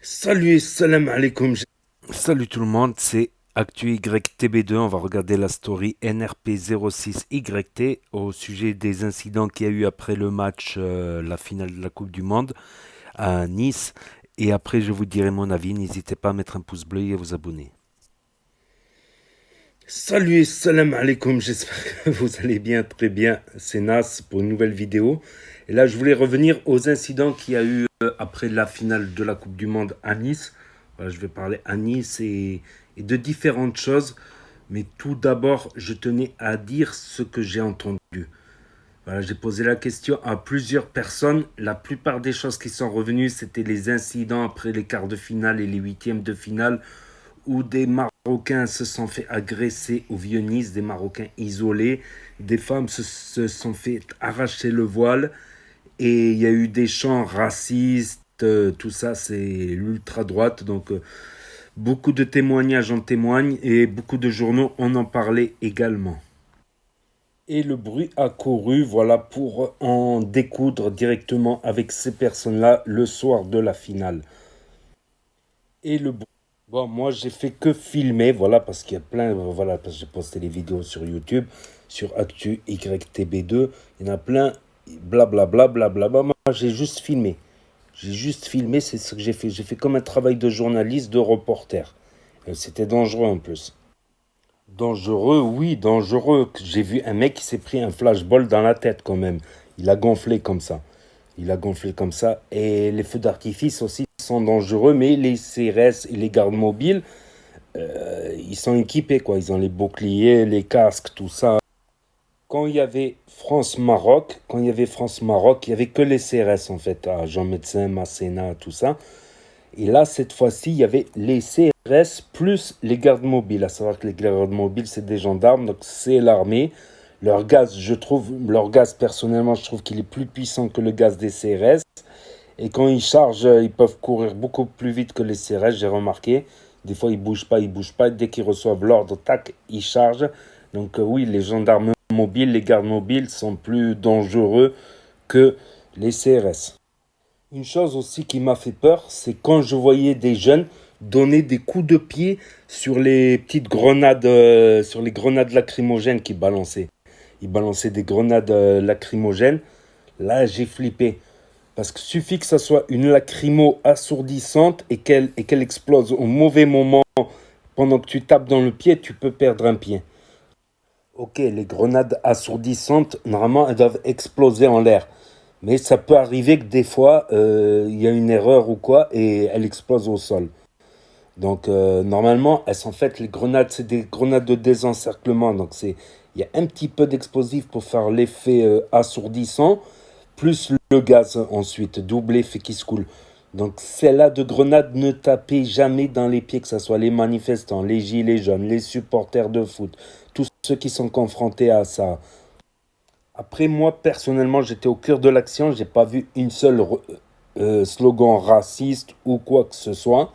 Salut, salam alaikum. Salut tout le monde, c'est Actu YTB2. On va regarder la story NRP06YT au sujet des incidents qu'il y a eu après le match, la finale de la Coupe du Monde à Nice. Et après, je vous dirai mon avis. N'hésitez pas à mettre un pouce bleu et à vous abonner. Salut, salam alaikum. J'espère que vous allez bien, très bien. C'est Nas pour une nouvelle vidéo. Et là, je voulais revenir aux incidents qu'il y a eu après la finale de la Coupe du Monde à Nice. Voilà, je vais parler à Nice et de différentes choses. Mais tout d'abord, je tenais à dire ce que j'ai entendu. Voilà, j'ai posé la question à plusieurs personnes. La plupart des choses qui sont revenues, c'était les incidents après les quarts de finale et les huitièmes de finale où des Marocains se sont fait agresser au Vieux-Nice, des Marocains isolés, des femmes se sont fait arracher le voile et il y a eu des chants racistes, tout ça c'est l'ultra-droite, donc beaucoup de témoignages en témoignent et beaucoup de journaux en ont parlé également. Et le bruit a couru, voilà, pour en découdre directement avec ces personnes-là le soir de la finale. Et le bon, moi j'ai fait que filmer, voilà, parce qu'il y a plein, voilà, parce que j'ai posté les vidéos sur YouTube, sur Actu YTB2, il y en a plein, blablabla, blablabla. Moi j'ai juste filmé. J'ai juste filmé, c'est ce que j'ai fait. J'ai fait comme un travail de journaliste, de reporter. Et c'était dangereux en plus. Dangereux, oui, dangereux. J'ai vu un mec qui s'est pris un flashball dans la tête quand même. Il a gonflé comme ça. Il a gonflé comme ça. Et les feux d'artifice aussi sont dangereux, mais les CRS et les gardes mobiles, ils sont équipés, quoi. Ils ont les boucliers, les casques, tout ça. Quand il y avait France-Maroc, il y avait que les CRS en fait, à Jean Médecin, Masséna, tout ça. Et là, cette fois-ci, il y avait les CRS plus les gardes mobiles. À savoir que les gardes mobiles, c'est des gendarmes, donc c'est l'armée. Leur gaz, personnellement, je trouve qu'il est plus puissant que le gaz des CRS. Et quand ils chargent, ils peuvent courir beaucoup plus vite que les CRS, j'ai remarqué. Des fois, ils bougent pas. Dès qu'ils reçoivent l'ordre, tac, ils chargent. Donc oui, les gendarmes mobiles, les gardes mobiles sont plus dangereux que les CRS. Une chose aussi qui m'a fait peur, c'est quand je voyais des jeunes donner des coups de pied sur les petites grenades, sur les grenades lacrymogènes qu'ils balançaient. Ils balançaient des grenades lacrymogènes. Là, j'ai flippé. Parce qu'il suffit que ça soit une lacrymo assourdissante et qu'elle explose au mauvais moment pendant que tu tapes dans le pied, tu peux perdre un pied. Ok, les grenades assourdissantes, normalement, elles doivent exploser en l'air. Mais ça peut arriver que des fois, il y a une erreur ou quoi et elle explose au sol. Donc, normalement, elles sont faites, les grenades, c'est des grenades de désencerclement. Donc, il y a un petit peu d'explosif pour faire l'effet assourdissant, plus le gaz ensuite, double effet qui se coule. Donc, celle-là de grenade, ne tapez jamais dans les pieds, que ce soit les manifestants, les gilets jaunes, les supporters de foot, tous ceux qui sont confrontés à ça. Après, moi, personnellement, j'étais au cœur de l'action. J'ai pas vu une seule slogan raciste ou quoi que ce soit.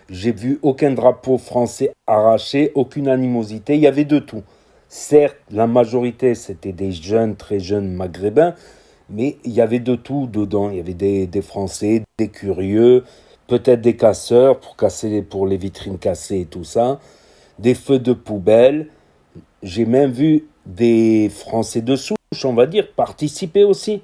J'ai vu aucun drapeau français arraché, aucune animosité. Il y avait de tout. Certes, la majorité, c'était des jeunes, très jeunes maghrébins, mais il y avait de tout dedans. Il y avait des Français, des curieux, peut-être des casseurs pour les vitrines cassées et tout ça, des feux de poubelle. J'ai même vu des Français de souche, on va dire, participer aussi.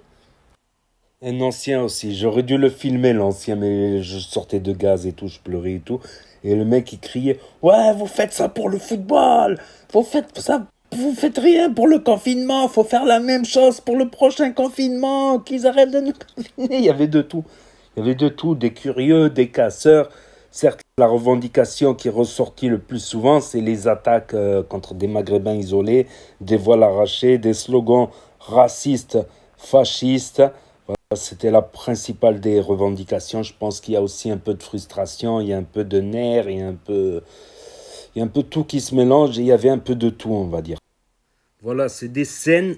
Un ancien aussi, j'aurais dû le filmer l'ancien, mais je sortais de gaz et tout, je pleurais et tout. Et le mec il criait: ouais, vous faites ça pour le football, vous faites ça, vous faites rien pour le confinement, faut faire la même chose pour le prochain confinement, qu'ils arrêtent de nous confiner. Il y avait de tout. Il y avait de tout, des curieux, des casseurs. Certes, la revendication qui est ressortie le plus souvent, c'est les attaques contre des Maghrébins isolés, des voiles arrachés, des slogans racistes, fascistes. C'était la principale des revendications. Je pense qu'il y a aussi un peu de frustration, il y a un peu de nerfs, il y a un peu tout qui se mélange et il y avait un peu de tout, on va dire. Voilà, c'est des scènes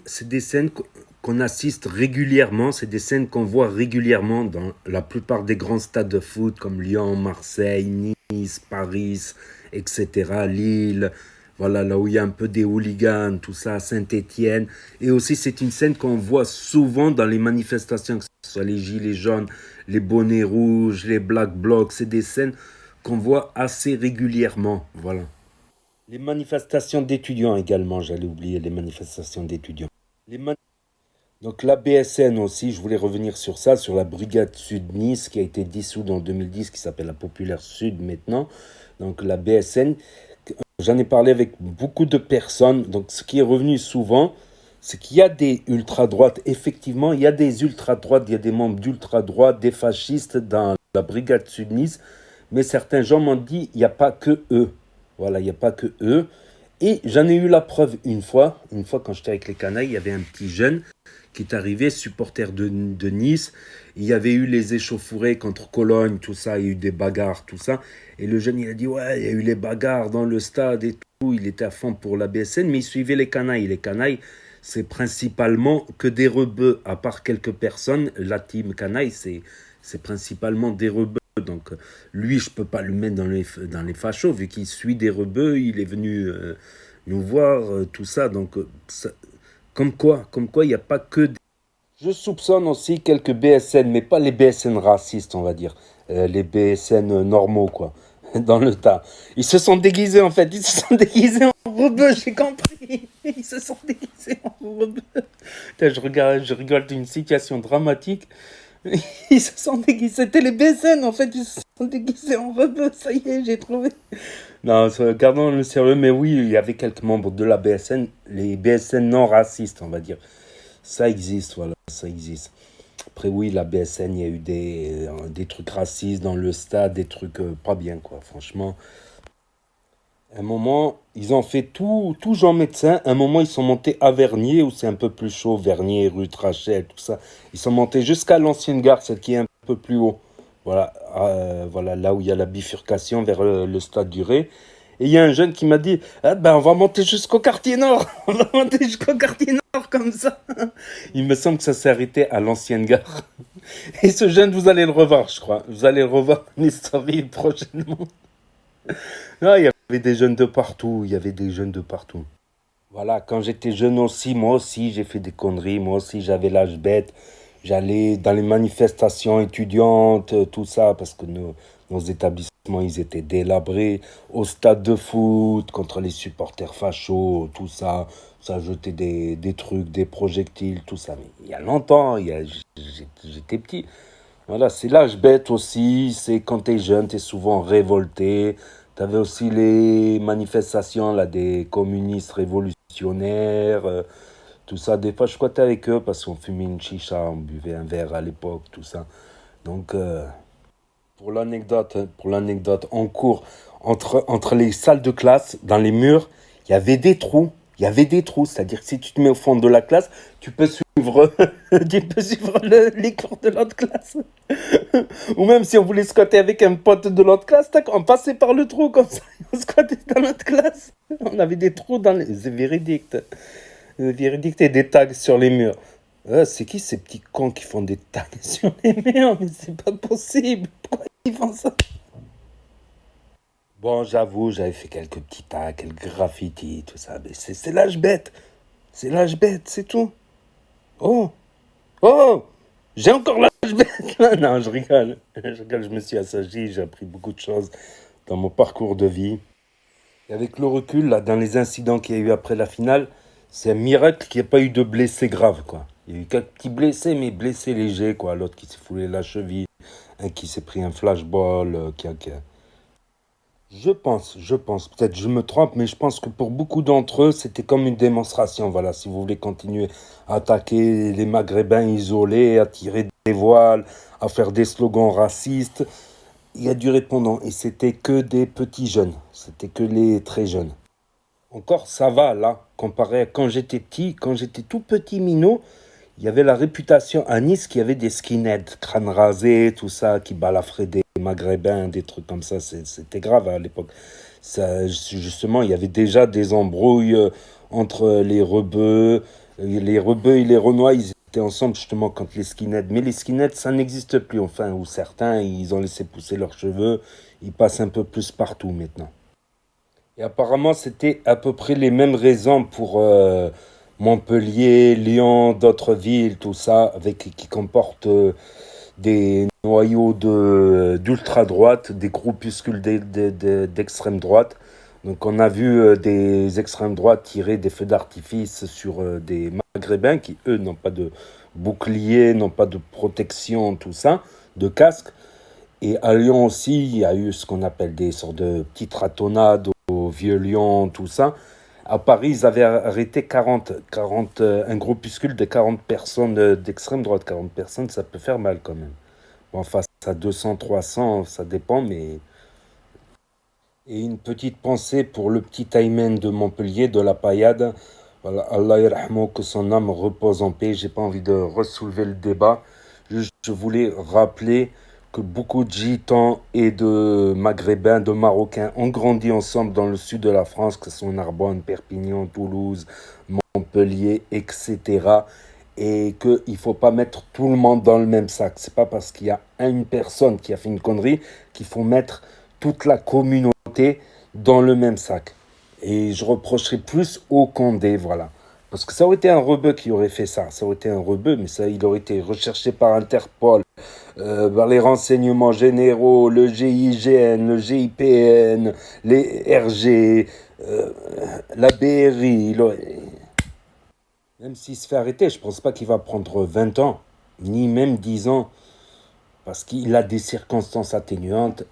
qu'on assiste régulièrement, c'est des scènes qu'on voit régulièrement dans la plupart des grands stades de foot comme Lyon, Marseille, Nice, Paris, etc., Lille. Voilà, là où il y a un peu des hooligans, tout ça, Saint-Étienne. Et aussi, c'est une scène qu'on voit souvent dans les manifestations, que ce soit les gilets jaunes, les bonnets rouges, les black blocs, c'est des scènes qu'on voit assez régulièrement, voilà. Les manifestations d'étudiants également, j'allais oublier les manifestations d'étudiants. Les man- Donc la BSN aussi, je voulais revenir sur ça, sur la Brigade Sud Nice qui a été dissoute en 2010, qui s'appelle la Populaire Sud maintenant. Donc la BSN, j'en ai parlé avec beaucoup de personnes. Donc ce qui est revenu souvent, c'est qu'il y a des ultra-droites. Effectivement, il y a des ultra-droites, il y a des membres d'ultra-droite, des fascistes dans la Brigade Sud Nice. Mais certains gens m'ont dit, il n'y a pas que eux. Voilà, il n'y a pas que eux. Et j'en ai eu la preuve une fois quand j'étais avec les canailles, il y avait un petit jeune qui est arrivé, supporter de Nice. Il y avait eu les échauffourées contre Cologne, tout ça, il y a eu des bagarres, tout ça. Et le jeune, il a dit, ouais, il y a eu les bagarres dans le stade et tout. Il était à fond pour la BSN, mais il suivait les canailles. Les canailles, c'est principalement que des rebeux, à part quelques personnes. La team canaille, c'est principalement des rebeux. Donc, lui, je peux pas le mettre dans les fachos, vu qu'il suit des rebeux, il est venu nous voir, tout ça. Donc, comme quoi, il n'y a pas que des... Je soupçonne aussi quelques BSN, mais pas les BSN racistes, on va dire. Les BSN normaux, quoi, dans le tas. Ils se sont déguisés, en fait. Ils se sont déguisés en rebeux, j'ai compris. Ils se sont déguisés en rebeux. Putain, je rigole d'une situation dramatique. Ils se sont déguisés. C'était les BSN, en fait. Ils se sont déguisés en rebeux. Ça y est, j'ai trouvé. Non, gardons le sérieux. Mais oui, il y avait quelques membres de la BSN. Les BSN non racistes, on va dire. Ça existe, voilà. Ça existe. Après, oui, la BSN, il y a eu des trucs racistes dans le stade. Des trucs pas bien, quoi. Franchement. À un moment, ils ont fait tout Jean Médecin. À un moment, ils sont montés à Vernier, où c'est un peu plus chaud. Vernier, rue Trachel, tout ça. Ils sont montés jusqu'à l'ancienne gare, celle qui est un peu plus haut. Voilà, voilà là où il y a la bifurcation vers le stade du Ré. Et il y a un jeune qui m'a dit, ah ben, on va monter jusqu'au quartier nord. On va monter jusqu'au quartier nord comme ça. Il me semble que ça s'est arrêté à l'ancienne gare. Et ce jeune, vous allez le revoir, je crois. Vous allez le revoir en story prochainement. Ah, il y avait des jeunes de partout, il y avait des jeunes de partout. Voilà, quand j'étais jeune aussi, moi aussi, j'ai fait des conneries, moi aussi, j'avais l'âge bête. J'allais dans les manifestations étudiantes, tout ça, parce que nos établissements, ils étaient délabrés. Au stade de foot, contre les supporters fachos, tout ça. Ça jetait des trucs, des projectiles, tout ça. Mais il y a longtemps, j'étais petit. Voilà, c'est l'âge bête aussi, c'est quand t'es jeune, t'es souvent révolté. T'avais aussi les manifestations là, des communistes révolutionnaires, tout ça. Des fois, je squattais avec eux parce qu'on fumait une chicha, on buvait un verre à l'époque, tout ça. Donc, pour l'anecdote, en cours, entre les salles de classe, dans les murs, il y avait des trous. Il y avait des trous, c'est-à-dire que si tu te mets au fond de la classe, tu peux suivre, tu peux suivre les cours de l'autre classe. Ou même si on voulait squatter avec un pote de l'autre classe, tac, on passait par le trou comme ça, on squattait dans notre classe. On avait des trous dans les... C'est véridique. C'est véridique et des tags sur les murs. C'est qui ces petits cons qui font des tags sur les murs? Mais c'est pas possible. Pourquoi ils font ça? Bon, j'avoue, j'avais fait quelques petits tags, quelques graffitis, tout ça. Mais c'est l'âge bête. C'est l'âge bête, c'est tout. Oh, oh, j'ai encore l'âge bête. Non, je rigole. Je rigole, je me suis assagi, j'ai appris beaucoup de choses dans mon parcours de vie. Et avec le recul, là, dans les incidents qu'il y a eu après la finale, c'est un miracle qu'il n'y ait pas eu de blessés graves, quoi. Il y a eu quelques petits blessés, mais blessés légers, quoi. L'autre qui s'est foulé la cheville, un qui s'est pris un flashball, je pense, peut-être je me trompe, mais je pense que pour beaucoup d'entre eux, c'était comme une démonstration. Voilà, si vous voulez continuer à attaquer les Maghrébins isolés, à tirer des voiles, à faire des slogans racistes, il y a du répondant. Et c'était que des petits jeunes, c'était que les très jeunes. Encore, ça va là, comparé à quand j'étais petit, quand j'étais tout petit minot, il y avait la réputation à Nice qu'il y avait des skinheads, crâne rasé, tout ça, qui balafraient des maghrébins, des trucs comme ça. C'était grave à l'époque. Ça, justement, il y avait déjà des embrouilles entre les rebeux et les renois. Ils étaient ensemble justement contre les skinheads. Mais les skinheads, ça n'existe plus. Enfin, ou certains, ils ont laissé pousser leurs cheveux. Ils passent un peu plus partout maintenant. Et apparemment, c'était à peu près les mêmes raisons pour Montpellier, Lyon, d'autres villes, tout ça, avec qui comportent des noyaux d'ultra-droite, des groupuscules d'extrême droite. Donc on a vu des extrêmes droites tirer des feux d'artifice sur des Maghrébins qui, eux, n'ont pas de bouclier, n'ont pas de protection, tout ça, de casque. Et à Lyon aussi, il y a eu ce qu'on appelle des sortes de petites ratonnades au Vieux-Lyon, tout ça. À Paris, ils avaient arrêté 40 un groupuscule de 40 personnes d'extrême droite. 40 personnes, ça peut faire mal quand même. Bon, face à 200, 300, ça dépend, mais... Et une petite pensée pour le petit Aymen de Montpellier, de la Paillade. Voilà, Allah yarhamou, que son âme repose en paix. J'ai pas envie de ressoulever le débat. Je voulais rappeler que beaucoup de Gitans et de Maghrébins, de Marocains ont grandi ensemble dans le sud de la France, que ce soit Narbonne, Perpignan, Toulouse, Montpellier, etc. Et qu'il ne faut pas mettre tout le monde dans le même sac. C'est pas parce qu'il y a une personne qui a fait une connerie qu'il faut mettre toute la communauté dans le même sac. Et je reprocherais plus au Condé, voilà. Parce que ça aurait été un rebeu qui aurait fait ça. Ça aurait été un rebeu, mais ça, il aurait été recherché par Interpol, par les renseignements généraux, le GIGN, le GIPN, les RG, la BRI. Même s'il se fait arrêter, je ne pense pas qu'il va prendre 20 ans, ni même 10 ans, parce qu'il a des circonstances atténuantes.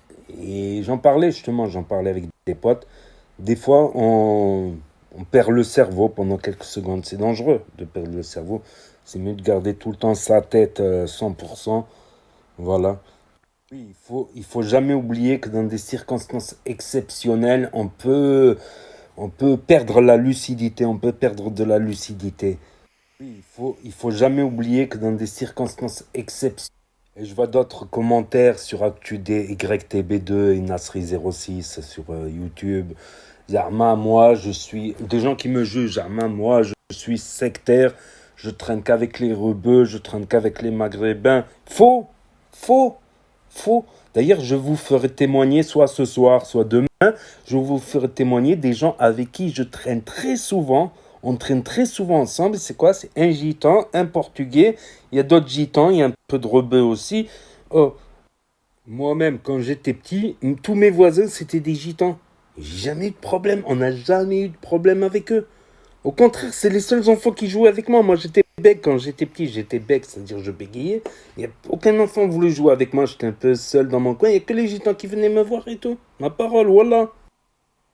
Et j'en parlais justement, j'en parlais avec des potes. Des fois, on perd le cerveau pendant quelques secondes. C'est dangereux de perdre le cerveau. C'est mieux de garder tout le temps sa tête 100%. Voilà. Oui, il faut jamais oublier que dans des circonstances exceptionnelles, on peut perdre la lucidité. On peut perdre de la lucidité. Oui, il faut jamais oublier que dans des circonstances exceptionnelles, et je vois d'autres commentaires sur ActuD, YTB2 et Nasri06 sur YouTube. Zarma, moi, je suis... Des gens qui me jugent. Zarma, moi, je suis sectaire. Je traîne qu'avec les rebeux. Je traîne qu'avec les maghrébins. Faux. Faux. Faux. D'ailleurs, je vous ferai témoigner, soit ce soir, soit demain, je vous ferai témoigner des gens avec qui je traîne très souvent. On traîne très souvent ensemble. C'est quoi? C'est un gitan, un portugais. Il y a d'autres gitans, il y a un peu de rebeux aussi. Oh, moi-même, quand j'étais petit, tous mes voisins, c'était des gitans. J'ai jamais eu de problème. On n'a jamais eu de problème avec eux. Au contraire, c'est les seuls enfants qui jouaient avec moi. Moi, j'étais bec quand j'étais petit. J'étais bec, c'est-à-dire je bégayais. Il n'y a aucun enfant voulu jouer avec moi. J'étais un peu seul dans mon coin. Il n'y a que les gitans qui venaient me voir et tout. Ma parole, voilà.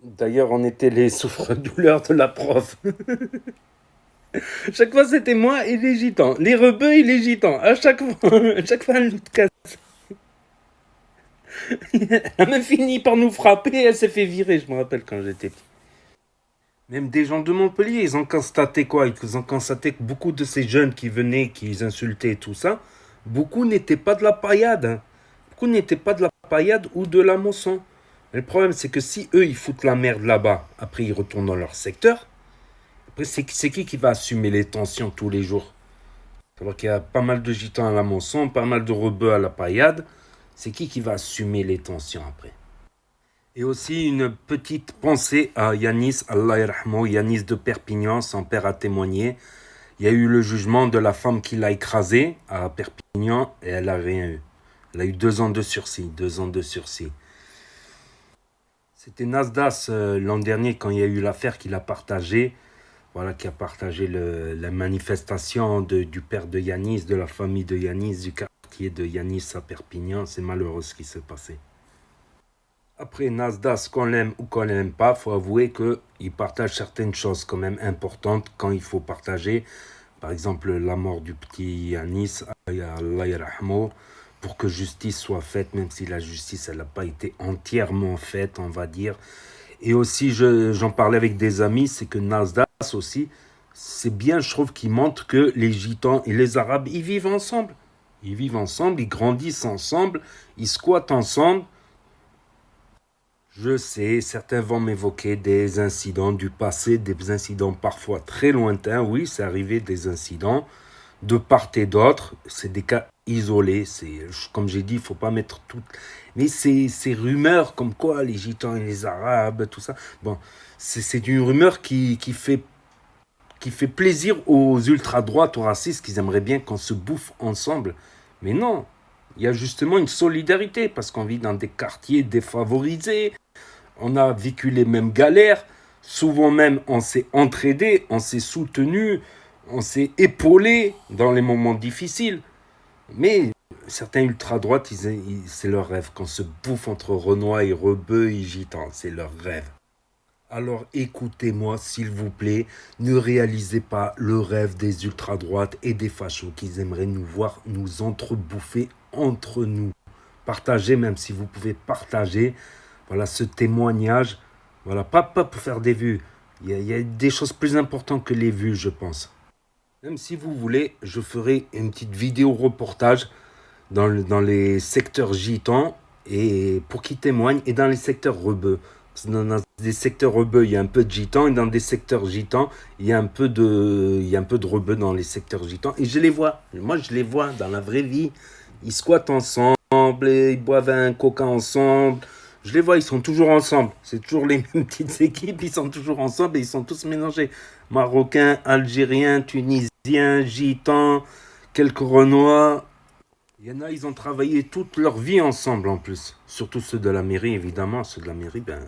D'ailleurs, on était les souffres-douleurs de la prof. Chaque fois, c'était moi et les gitans. Les rebeux et les gitans. À chaque fois, elle nous casse. Elle a même fini par nous frapper et elle s'est fait virer, je me rappelle quand j'étais petit. Même des gens de Montpellier, ils ont constaté quoi? Ils ont constaté que beaucoup de ces jeunes qui venaient, qui insultaient et tout ça, beaucoup n'étaient pas de la paillade. Hein. Beaucoup n'étaient pas de la paillade ou de la moisson. Mais le problème, c'est que si eux, ils foutent la merde là-bas, après ils retournent dans leur secteur, après c'est qui va assumer les tensions tous les jours? Alors qu'il y a pas mal de gitans à la moisson, pas mal de rebeux à la paillade. C'est qui va assumer les tensions après? Et aussi une petite pensée à Yanis, Allah yarhamou, Yanis de Perpignan, son père a témoigné. Il y a eu le jugement de la femme qui l'a écrasé à Perpignan et elle n'a rien eu. Elle a eu 2 ans de sursis, 2 ans de sursis. C'était Nasdas l'an dernier quand il y a eu l'affaire qu'il a partagé. Voilà, qui a partagé la manifestation du père de Yanis, de la famille de Yanis, du quartier de Yanis à Perpignan. C'est malheureux ce qui s'est passé. Après, Nasdas, qu'on l'aime ou qu'on l'aime pas, faut avouer qu'il partage certaines choses quand même importantes quand il faut partager. Par exemple, la mort du petit Yanis, Allah yarhamou, pour que justice soit faite, même si la justice, elle n'a pas été entièrement faite, on va dire. Et aussi, j'en parlais avec des amis, c'est que Nasdas aussi, c'est bien, je trouve, qu'il montre que les Gitans et les Arabes, ils vivent ensemble. Ils vivent ensemble, ils grandissent ensemble, ils squattent ensemble. Je sais, certains vont m'évoquer des incidents du passé, des incidents parfois très lointains. Oui, c'est arrivé des incidents de part et d'autre. C'est des cas isolés. Comme j'ai dit, il ne faut pas mettre tout. Mais ces rumeurs comme quoi les Gitans et les Arabes, tout ça. Bon, c'est une rumeur qui fait plaisir aux ultra-droites, aux racistes, qu'ils aimeraient bien qu'on se bouffe ensemble. Mais non, il y a justement une solidarité parce qu'on vit dans des quartiers défavorisés, on a vécu les mêmes galères, souvent même on s'est entraidé, on s'est soutenu, on s'est épaulé dans les moments difficiles. Mais certains ultra-droites, c'est leur rêve qu'on se bouffe entre Renois et Rebeux et Gitans, c'est leur rêve. Alors écoutez-moi, s'il vous plaît, ne réalisez pas le rêve des ultra-droites et des fachos qui aimeraient nous voir nous entrebouffer entre nous. Partagez, même si vous pouvez partager, voilà ce témoignage. Voilà, pas pour faire des vues. Il y a des choses plus importantes que les vues, je pense. Même si vous voulez, je ferai une petite vidéo reportage dans les secteurs gitans et pour qu'ils témoignent et dans les secteurs rebeux. Dans des secteurs rebeux, il y a un peu de gitans et dans des secteurs gitans, il y a un peu de rebeux dans les secteurs gitans et je les vois. Moi, je les vois dans la vraie vie. Ils squattent ensemble, et ils boivent un coca ensemble. Je les vois, ils sont toujours ensemble. C'est toujours les mêmes petites équipes, ils sont toujours ensemble et ils sont tous mélangés. Marocains, Algériens, Tunisiens, Gitans, quelques Renois. Il y en a, ils ont travaillé toute leur vie ensemble en plus. Surtout ceux de la mairie, évidemment. Ceux de la mairie, ben,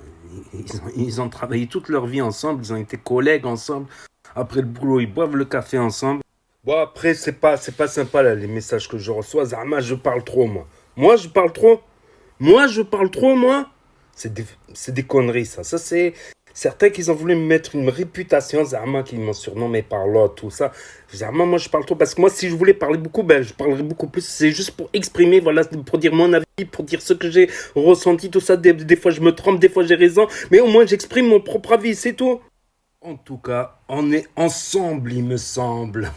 ils ont travaillé toute leur vie ensemble. Ils ont été collègues ensemble. Après le boulot, ils boivent le café ensemble. Bon, après, c'est pas sympa là, les messages que je reçois. Zama, je parle trop, moi. Moi, je parle trop. Moi, je parle trop, moi. C'est des conneries, ça. Ça, c'est certains qui ont voulu me mettre une réputation, Zama, qui m'ont surnommé par l'autre, tout ça. Zama, moi, je parle trop. Parce que moi, si je voulais parler beaucoup, ben, je parlerais beaucoup plus. C'est juste pour exprimer, voilà, pour dire mon avis, pour dire ce que j'ai ressenti, tout ça. Des fois, je me trompe, des fois, j'ai raison. Mais au moins, j'exprime mon propre avis, c'est tout. En tout cas, on est ensemble, il me semble.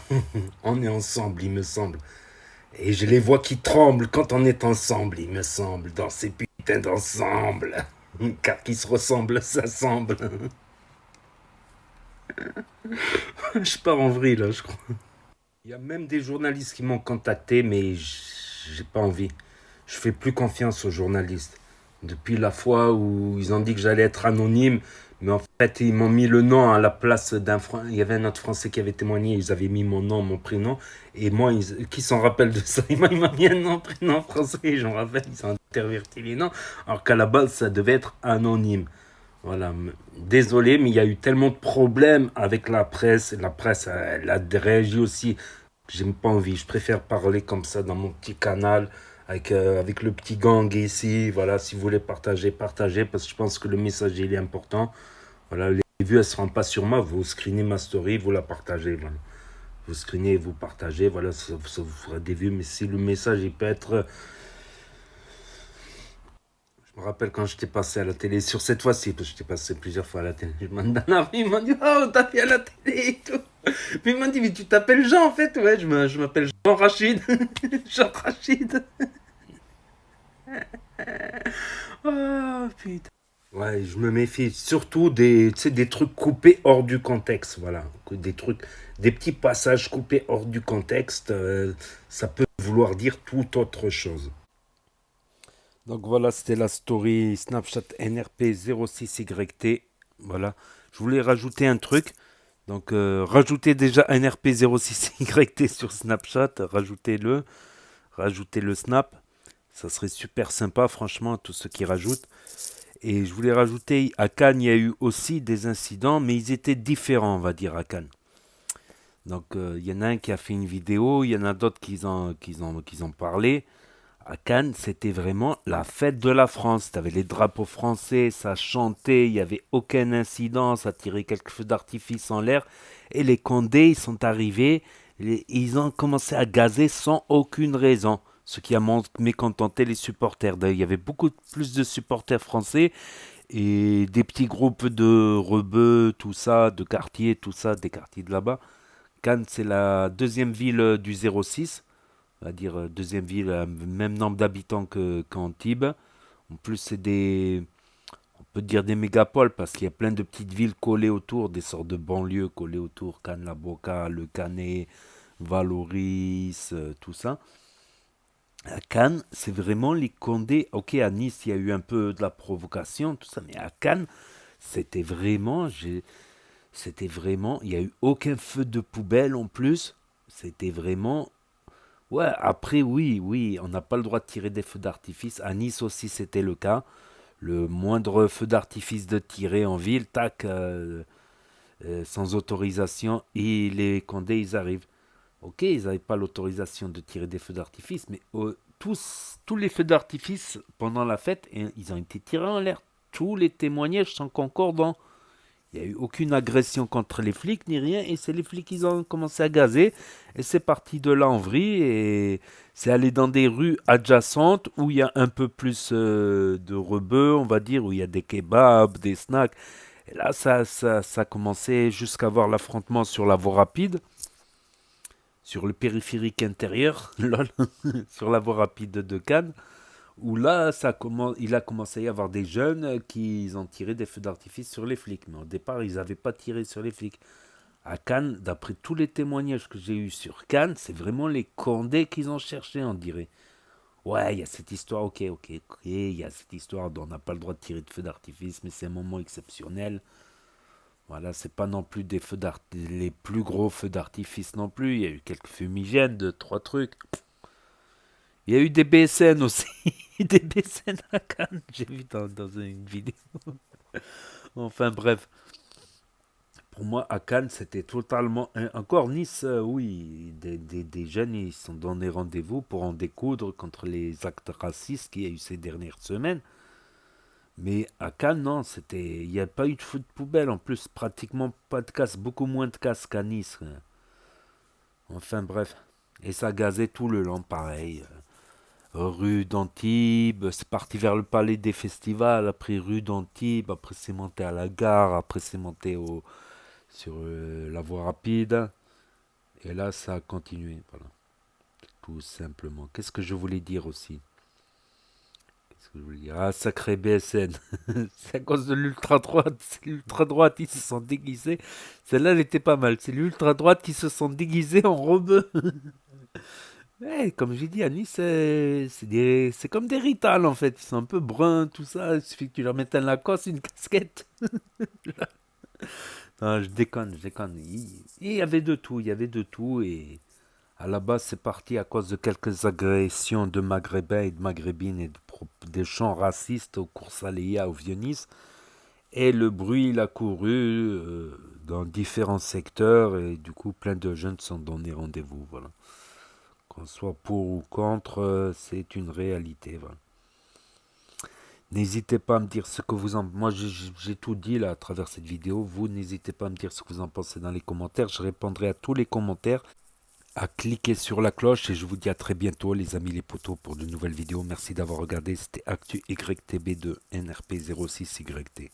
On est ensemble, il me semble. Et je les vois qui tremblent quand on est ensemble, il me semble, dans ces putains d'ensemble. Car qui se ressemblent, s'assemblent. Je pars en vrille, là, je crois. Il y a même des journalistes qui m'ont contacté, mais j'ai pas envie. Je fais plus confiance aux journalistes. Depuis la fois où ils ont dit que j'allais être anonyme, mais en fait, ils m'ont mis le nom à la place d'un Français. Il y avait un autre Français qui avait témoigné, ils avaient mis mon nom, mon prénom. Et moi, qui s'en rappelle de ça? Il m'a mis un nom, prénom français, j'en rappelle, ils ont interverti les noms. Alors qu'à la base, ça devait être anonyme. Voilà, désolé, mais il y a eu tellement de problèmes avec la presse. La presse, elle a réagi aussi. J'ai pas envie. Je préfère parler comme ça dans mon petit canal avec le petit gang ici. Voilà, si vous voulez partager, partagez parce que je pense que le message il est important. Voilà, les vues elles ne seront pas sur moi. Vous screenez ma story, vous la partagez. Voilà. Vous screenez et vous partagez. Voilà, ça vous fera des vues. Mais si le message il peut être. Je me rappelle quand j'étais passé à la télé, sur cette fois-ci, parce que j'étais passé plusieurs fois à la télé. Je m'en dans la rue, ils m'ont dit, oh, t'as fait à la télé et tout. Puis ils m'ont dit, mais tu t'appelles Jean en fait? Ouais, je m'appelle Jean Rachid. Jean Rachid. Oh putain. Ouais, je me méfie surtout des, tu sais, des trucs coupés hors du contexte, voilà. Des trucs, des petits passages coupés hors du contexte, ça peut vouloir dire tout autre chose. Donc voilà, c'était la story Snapchat NRP06YT. Voilà. Je voulais rajouter un truc. Donc rajoutez déjà NRP06YT sur Snapchat. Rajoutez le Snap. Ça serait super sympa, franchement, tous ceux qui rajoutent. Et je voulais rajouter, à Cannes, il y a eu aussi des incidents, mais ils étaient différents, on va dire, à Cannes. Donc il y en a un qui a fait une vidéo, il y en a d'autres qui ont parlé. À Cannes, c'était vraiment la fête de la France. Tu avais les drapeaux français, ça chantait, il n'y avait aucun incident, ça tirait quelques feux d'artifice en l'air. Et les Condés, ils sont arrivés, ils ont commencé à gazer sans aucune raison. Ce qui a mécontenté les supporters. D'ailleurs, il y avait beaucoup plus de supporters français et des petits groupes de rebeux, tout ça, de quartiers, tout ça, des quartiers de là-bas. Cannes, c'est la deuxième ville du 06, on va dire deuxième ville, même nombre d'habitants qu'Antibes. En plus, c'est on peut dire des mégapoles parce qu'il y a plein de petites villes collées autour, des sortes de banlieues collées autour, Cannes-la-Boca, Le Canet, Valoris, tout ça. À Cannes, c'est vraiment les Condés. Ok, à Nice, il y a eu un peu de la provocation, tout ça, mais à Cannes, c'était vraiment, il y a eu aucun feu de poubelle en plus. C'était vraiment Ouais, après, oui, oui, on n'a pas le droit de tirer des feux d'artifice. À Nice aussi, c'était le cas. Le moindre feu d'artifice de tirer en ville, tac, sans autorisation, et les condés, ils arrivent. Ok, ils n'avaient pas l'autorisation de tirer des feux d'artifice, mais tous les feux d'artifice pendant la fête, ils ont été tirés en l'air. Tous les témoignages sont concordants. Il n'y a eu aucune agression contre les flics ni rien, et c'est les flics qui ont commencé à gazer, et c'est parti de là en vrille, et c'est allé dans des rues adjacentes où il y a un peu plus de rebeux, on va dire, où il y a des kebabs, des snacks. Et là, ça a commencé jusqu'à voir l'affrontement sur la voie rapide, sur le périphérique intérieur, lol, sur la voie rapide de Cannes, où là, il a commencé à y avoir des jeunes qui ont tiré des feux d'artifice sur les flics. Mais au départ, ils n'avaient pas tiré sur les flics. À Cannes, d'après tous les témoignages que j'ai eus sur Cannes, c'est vraiment les Condés qu'ils ont cherché, on dirait. Ouais, il y a cette histoire, ok, il y a cette histoire dont on n'a pas le droit de tirer de feux d'artifice, mais c'est un moment exceptionnel. Voilà, c'est pas non plus des les plus gros feux d'artifice non plus. Il y a eu quelques fumigènes, deux, trois trucs. Il y a eu des BSN aussi. Des BSN à Cannes. J'ai vu dans une vidéo. Enfin bref. Pour moi, à Cannes, c'était totalement... Encore Nice, oui. Des jeunes, ils se sont donné rendez-vous pour en découdre contre les actes racistes qu'il y a eu ces dernières semaines. Mais à Cannes, non, c'était... Il n'y a pas eu de feu de poubelle. En plus, pratiquement pas de casse. Beaucoup moins de casse qu'à Nice. Enfin bref. Et ça gazait tout le long, pareil. Rue d'Antibes, c'est parti vers le palais des festivals, après rue d'Antibes, après c'est monté à la gare, après c'est monté sur la voie rapide, et là ça a continué, voilà, tout simplement. Qu'est-ce que je voulais dire aussi? Qu'est-ce que je voulais dire? Ah, sacré BSN, c'est à cause de l'ultra-droite, c'est l'ultra-droite, ils se sont déguisés, celle-là elle était pas mal, c'est l'ultra-droite qui se sont déguisés en rebeux. Ouais, comme j'ai dit, à Nice, c'est comme des Rital en fait. Ils sont un peu bruns, tout ça. Il suffit que tu leur mettes un Lacoste, une casquette. Non, je déconne, je déconne. Il y avait de tout, il y avait de tout. Et à la base, c'est parti à cause de quelques agressions de Maghrébins et de Maghrébines et des chants racistes au cours Aléa au Vieux-Nice. Et le bruit, il a couru dans différents secteurs. Et du coup, plein de jeunes se sont donné rendez-vous. Voilà. Qu'on soit pour ou contre, c'est une réalité. Voilà. N'hésitez pas à me dire ce que vous en... Moi, j'ai tout dit là à travers cette vidéo. Vous, n'hésitez pas à me dire ce que vous en pensez dans les commentaires. Je répondrai à tous les commentaires. À cliquer sur la cloche et je vous dis à très bientôt les amis les potos pour de nouvelles vidéos. Merci d'avoir regardé. C'était Actu YTB de NRP06YT.